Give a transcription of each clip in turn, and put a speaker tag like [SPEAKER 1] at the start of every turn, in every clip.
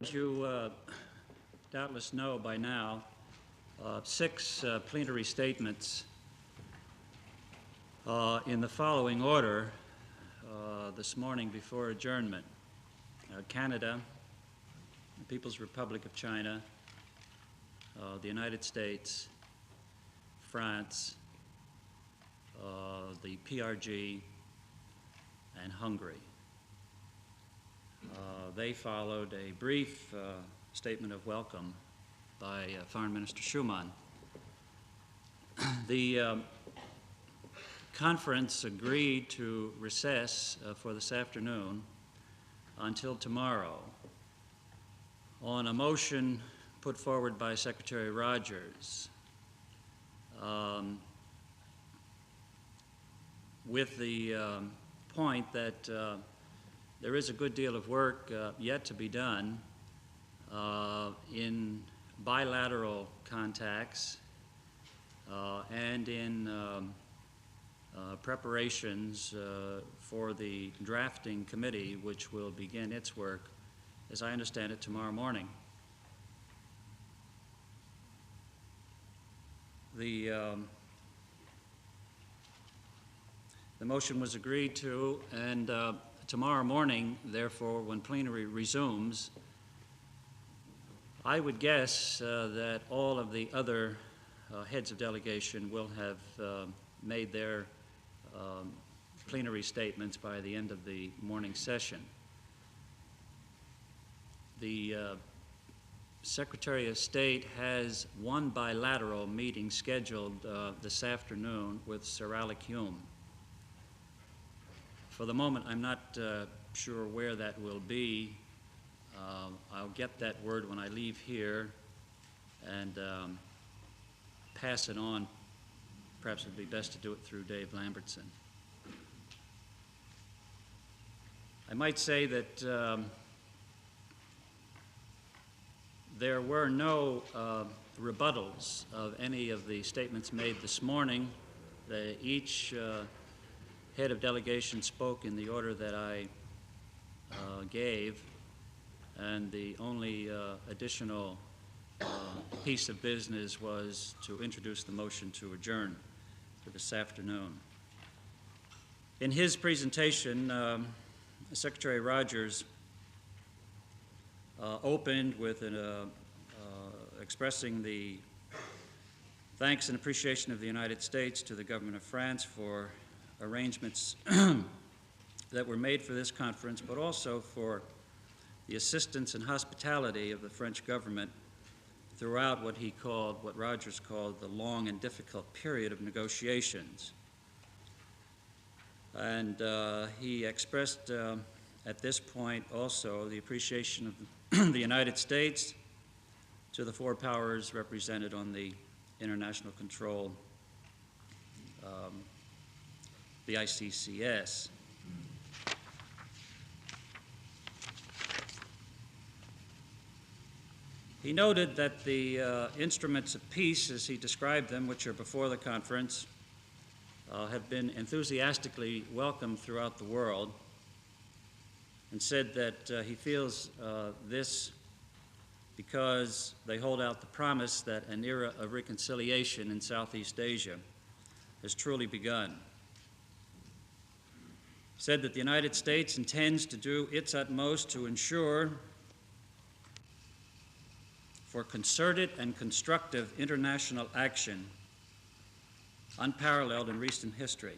[SPEAKER 1] As you doubtless know by now, 6 plenary statements in the following order this morning before adjournment. Canada, the People's Republic of China, the United States, France, the PRG, and Hungary. They followed a brief statement of welcome by Foreign Minister Schuman. The conference agreed to recess for this afternoon until tomorrow on a motion put forward by Secretary Rogers with the point that there is a good deal of work yet to be done in bilateral contacts and in preparations for the drafting committee, which will begin its work, as I understand it, tomorrow morning. The motion was agreed to, and tomorrow morning, therefore, when plenary resumes, I would guess that all of the other heads of delegation will have made their plenary statements by the end of the morning session. The Secretary of State has one bilateral meeting scheduled this afternoon with Sir Alec Hume. For the moment, I'm not sure where that will be. I'll get that word when I leave here and pass it on. Perhaps it would be best to do it through Dave Lambertson. I might say that there were no rebuttals of any of the statements made this morning. Each head of delegation spoke in the order that I gave, and the only additional piece of business was to introduce the motion to adjourn for this afternoon. In his presentation, Secretary Rogers opened with expressing the thanks and appreciation of the United States to the government of France for arrangements that were made for this conference, but also for the assistance and hospitality of the French government throughout what Rogers called the long and difficult period of negotiations. And he expressed at this point also the appreciation of the United States to the 4 powers represented on the international control, the ICCS. He noted that the instruments of peace, as he described them, which are before the conference, have been enthusiastically welcomed throughout the world, and said that he feels this because they hold out the promise that an era of reconciliation in Southeast Asia has truly begun. He said that the United States intends to do its utmost to ensure for concerted and constructive international action unparalleled in recent history.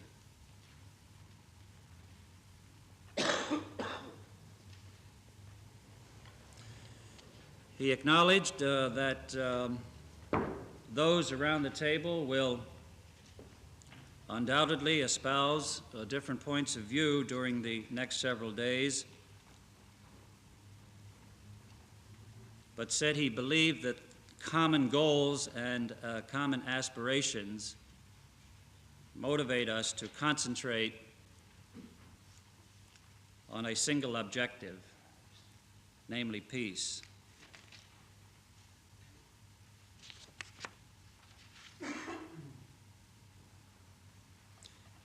[SPEAKER 1] He acknowledged that those around the table will undoubtedly espouse different points of view during the next several days, but said he believed that common goals and common aspirations motivate us to concentrate on a single objective, namely peace.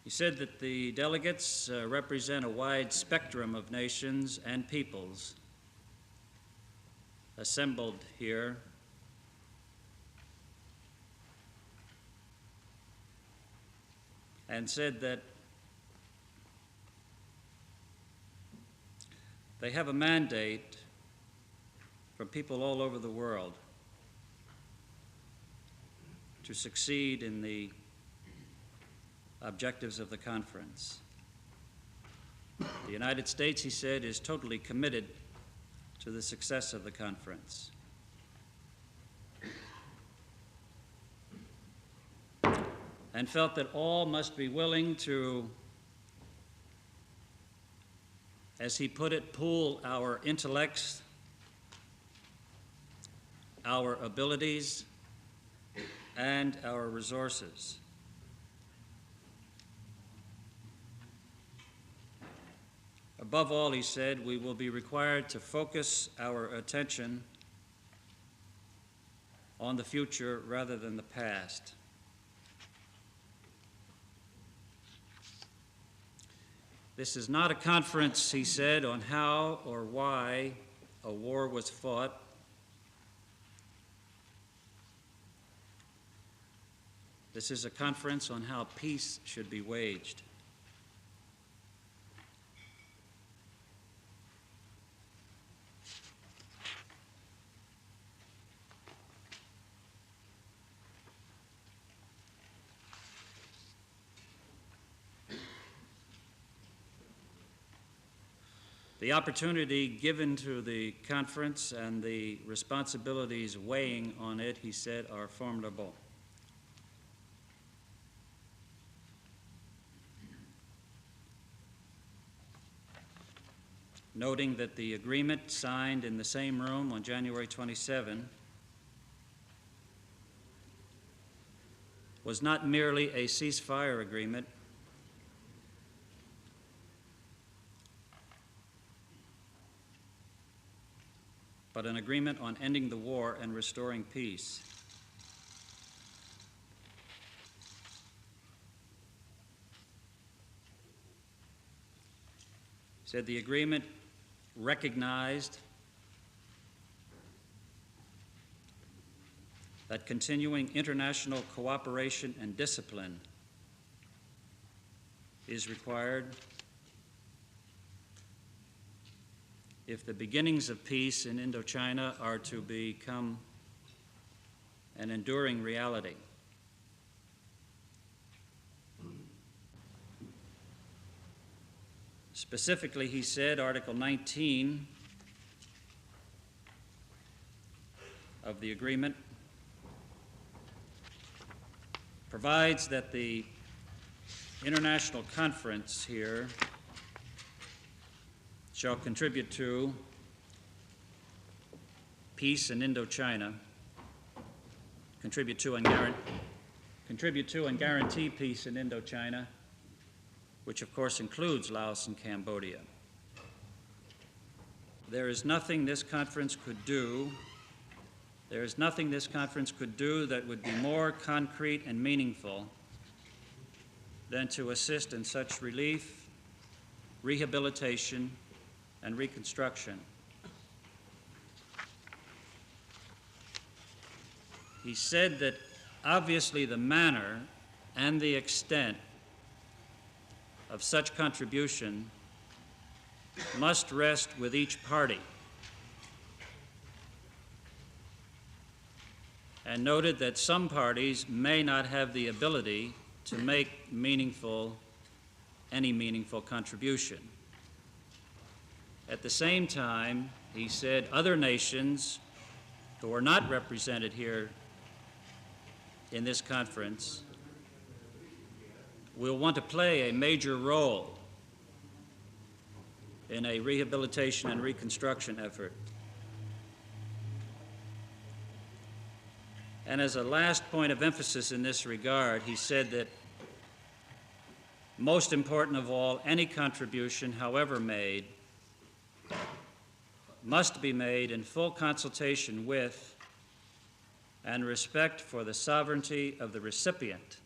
[SPEAKER 1] He said that the delegates represent a wide spectrum of nations and peoples assembled here and said that they have a mandate from people all over the world to succeed in the objectives of the conference. The United States, he said, is totally committed to the success of the conference. And felt that all must be willing to, as he put it, pool our intellects, our abilities, and our resources. Above all, he said, we will be required to focus our attention on the future rather than the past. This is not a conference, he said, on how or why a war was fought. This is a conference on how peace should be waged. The opportunity given to the conference and the responsibilities weighing on it, he said, are formidable. Noting that the agreement signed in the same room on January 27 was not merely a ceasefire agreement, but an agreement on ending the war and restoring peace. He said the agreement recognized that continuing international cooperation and discipline is required if the beginnings of peace in Indochina are to become an enduring reality. Specifically, he said, Article 19 of the agreement provides that the international conference here shall contribute to peace in Indochina, contribute to and guarantee peace in Indochina, which of course includes Laos and Cambodia. There is nothing this conference could do that would be more concrete and meaningful than to assist in such relief, rehabilitation, and reconstruction. He said that obviously the manner and the extent of such contribution must rest with each party, and noted that some parties may not have the ability to make any meaningful contribution. At the same time, he said other nations who are not represented here in this conference will want to play a major role in a rehabilitation and reconstruction effort. And as a last point of emphasis in this regard, he said that most important of all, any contribution, however made, must be made in full consultation with and respect for the sovereignty of the recipient